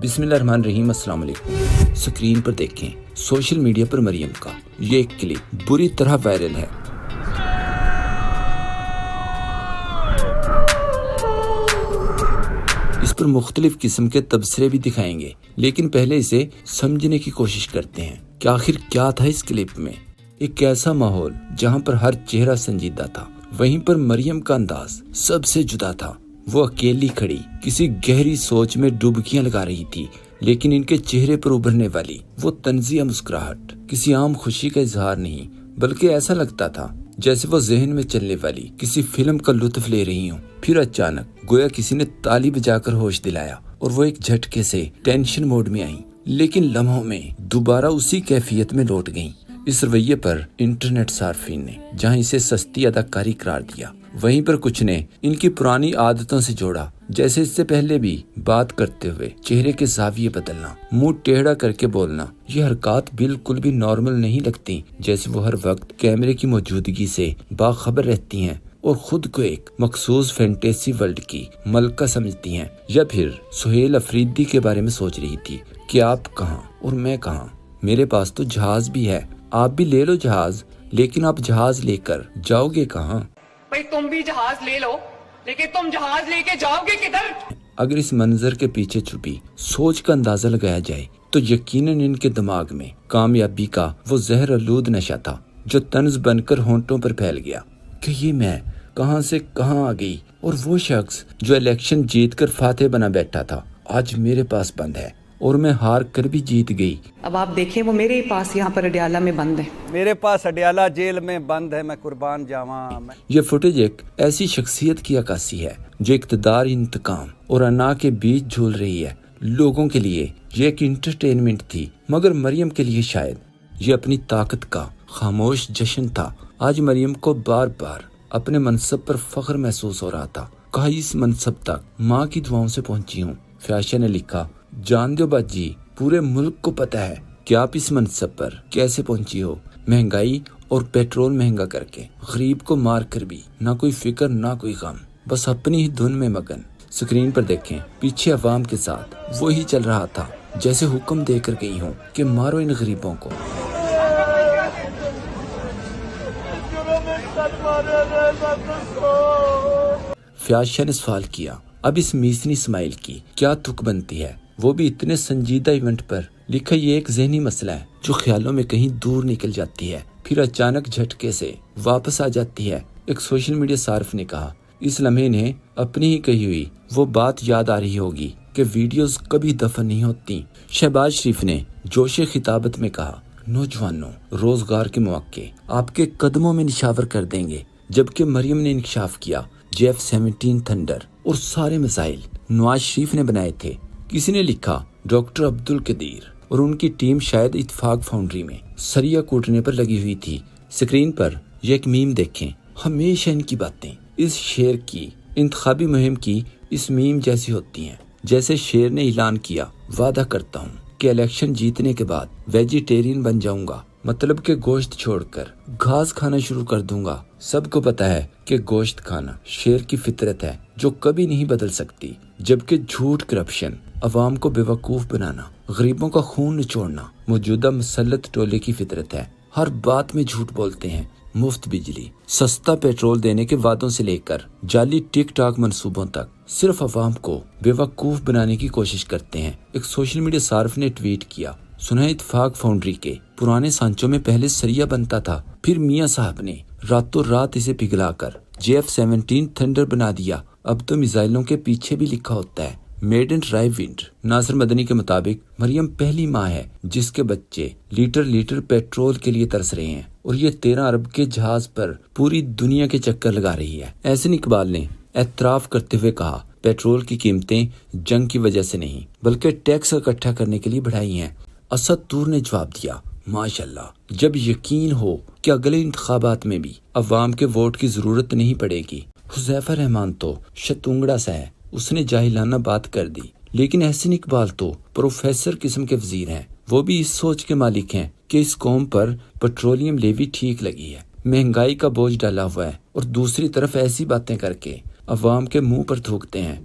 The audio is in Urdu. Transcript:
بسم اللہ الرحمن الرحیم۔ السلام علیکم۔ سکرین پر دیکھیں سوشل میڈیا پر مریم کا یہ ایک کلپ بری طرح وائرل ہے۔ اس پر مختلف قسم کے تبصرے بھی دکھائیں گے، لیکن پہلے اسے سمجھنے کی کوشش کرتے ہیں کہ آخر کیا تھا اس کلپ میں۔ ایک ایسا ماحول جہاں پر ہر چہرہ سنجیدہ تھا، وہیں پر مریم کا انداز سب سے جدا تھا۔ وہ اکیلی کھڑی کسی گہری سوچ میں ڈبکیاں لگا رہی تھی، لیکن ان کے چہرے پر ابھرنے والی وہ طنزیہ مسکراہٹ کسی عام خوشی کا اظہار نہیں، بلکہ ایسا لگتا تھا جیسے وہ ذہن میں چلنے والی کسی فلم کا لطف لے رہی ہوں۔ پھر اچانک گویا کسی نے تالی بجا کر ہوش دلایا اور وہ ایک جھٹکے سے ٹینشن موڈ میں آئیں، لیکن لمحوں میں دوبارہ اسی کیفیت میں لوٹ گئیں۔ اس رویے پر انٹرنیٹ صارفین نے جہاں اسے سستی اداکاری قرار دیا، وہیں پر کچھ نے ان کی پرانی عادتوں سے جوڑا، جیسے اس سے پہلے بھی بات کرتے ہوئے چہرے کے زاویے بدلنا، منہ ٹیڑھا کر کے بولنا۔ یہ حرکات بالکل بھی نارمل نہیں لگتی، جیسے وہ ہر وقت کیمرے کی موجودگی سے باخبر رہتی ہیں اور خود کو ایک مخصوص فینٹیسی ورلڈ کی ملکہ سمجھتی ہیں، یا پھر سہیل افریدی کے بارے میں سوچ رہی تھی کہ آپ کہاں اور میں کہاں، میرے پاس تو جہاز بھی ہے، آپ بھی لے لو جہاز، لیکن آپ جہاز لے کر جاؤ گے کہاں؟ بھئی تم بھی جہاز لے لو، لیکن تم جہاز لے کے جاؤ گے کدھر؟ اگر اس منظر کے پیچھے چھپی سوچ کا اندازہ لگایا جائے تو یقیناً ان کے دماغ میں کامیابی کا وہ زہر آلود نشہ تھا جو طنز بن کر ہونٹوں پر پھیل گیا کہ یہ میں کہاں سے کہاں آ گئی، اور وہ شخص جو الیکشن جیت کر فاتح بنا بیٹھا تھا آج میرے پاس بند ہے اور میں ہار کر بھی جیت گئی۔ اب آپ دیکھیں وہ میرے پاس یہاں پر اڈیالہ میں بند ہے، میرے پاس اڈیالہ جیل میں بند ہے، میں قربان جاواں۔ یہ فوٹیج ایک ایسی شخصیت کی عکاسی ہے جو اقتدار، انتقام اور انا کے بیچ جھول رہی ہے۔ لوگوں کے لیے یہ ایک انٹرٹینمنٹ تھی، مگر مریم کے لیے شاید یہ اپنی طاقت کا خاموش جشن تھا۔ آج مریم کو بار بار اپنے منصب پر فخر محسوس ہو رہا تھا۔ کہا اس منصب تک ماں کی دعاؤں سے پہنچی ہوں۔ فیاشا نے لکھا، جان دو باجی، پورے ملک کو پتہ ہے کہ آپ اس منصب پر کیسے پہنچی ہو، مہنگائی اور پیٹرول مہنگا کر کے، غریب کو مار کر بھی، نہ کوئی فکر نہ کوئی غم، بس اپنی ہی دھن میں مگن۔ سکرین پر دیکھیں پیچھے عوام کے ساتھ وہی چل رہا تھا جیسے حکم دے کر گئی ہوں کہ مارو ان غریبوں کو۔ فیاض شاہ نے سوال کیا، اب اس میسنی اسماعیل کی کیا تک بنتی ہے، وہ بھی اتنے سنجیدہ ایونٹ پر؟ لکھا یہ ایک ذہنی مسئلہ ہے جو خیالوں میں کہیں دور نکل جاتی ہے، پھر اچانک جھٹکے سے واپس آ جاتی ہے۔ ایک سوشل میڈیا صارف نے کہا، اس لمحے نے اپنی ہی کہی ہوئی وہ بات یاد آ رہی ہوگی کہ ویڈیوز کبھی دفن نہیں ہوتی۔ شہباز شریف نے جوش خطابت میں کہا، نوجوانوں، روزگار کے مواقع آپ کے قدموں میں نشاور کر دیں گے، جبکہ مریم نے انکشاف کیا JF-17 تھنڈر اور سارے مسائل نواز شریف نے بنائے تھے۔ کسی نے لکھا، ڈاکٹر عبدالقدیر اور ان کی ٹیم شاید اتفاق فاؤنڈری میں سریا کوٹنے پر لگی ہوئی تھی۔ سکرین پر یہ ایک میم دیکھیں، ہمیشہ ان کی باتیں اس شعر کی انتخابی مہم کی اس میم جیسی ہوتی ہیں، جیسے شعر نے اعلان کیا، وعدہ کرتا ہوں کہ الیکشن جیتنے کے بعد ویجیٹیرین بن جاؤں گا، مطلب کہ گوشت چھوڑ کر گھاس کھانا شروع کر دوں گا۔ سب کو پتا ہے کہ گوشت کھانا شیر کی فطرت ہے جو کبھی نہیں بدل سکتی، جبکہ جھوٹ، کرپشن، عوام کو بیوقوف بنانا، غریبوں کا خون نچوڑنا موجودہ مسلط ٹولے کی فطرت ہے۔ ہر بات میں جھوٹ بولتے ہیں، مفت بجلی، سستا پیٹرول دینے کے وعدوں سے لے کر جعلی ٹک ٹاک منصوبوں تک صرف عوام کو بیوقوف بنانے کی کوشش کرتے ہیں۔ ایک سوشل میڈیا صارف نے ٹویٹ کیا، سنا اتفاق فاؤنڈری کے پرانے سانچوں میں پہلے سریا بنتا تھا، پھر میاں صاحب نے راتوں رات اسے پگھلا کر JF-17 تھنڈر بنا دیا، اب تو میزائلوں کے پیچھے بھی لکھا ہوتا ہے میڈ ان ڈرائی ونڈ۔ ناصر مدنی کے مطابق مریم پہلی ماں ہے جس کے بچے لیٹر لیٹر پیٹرول کے لیے ترس رہے ہیں، اور یہ 13 ارب کے جہاز پر پوری دنیا کے چکر لگا رہی ہے۔ احسن اقبال نے اعتراف کرتے ہوئے کہا، پیٹرول کی قیمتیں جنگ کی وجہ سے نہیں بلکہ ٹیکس اکٹھا کرنے کے لیے بڑھائی ہیں۔ اسد طور نے جواب دیا، ماشاءاللہ، جب یقین ہو کہ اگلے انتخابات میں بھی عوام کے ووٹ کی ضرورت نہیں پڑے گی۔ حذیفہ رحمان تو شتونگڑا سا ہے، اس نے جاہلانہ بات کر دی، لیکن احسن اقبال تو پروفیسر قسم کے وزیر ہیں، وہ بھی اس سوچ کے مالک ہیں کہ اس قوم پر پیٹرولیم لیوی ٹھیک لگی ہے، مہنگائی کا بوجھ ڈالا ہوا ہے، اور دوسری طرف ایسی باتیں کر کے عوام کے منہ پر تھوکتے ہیں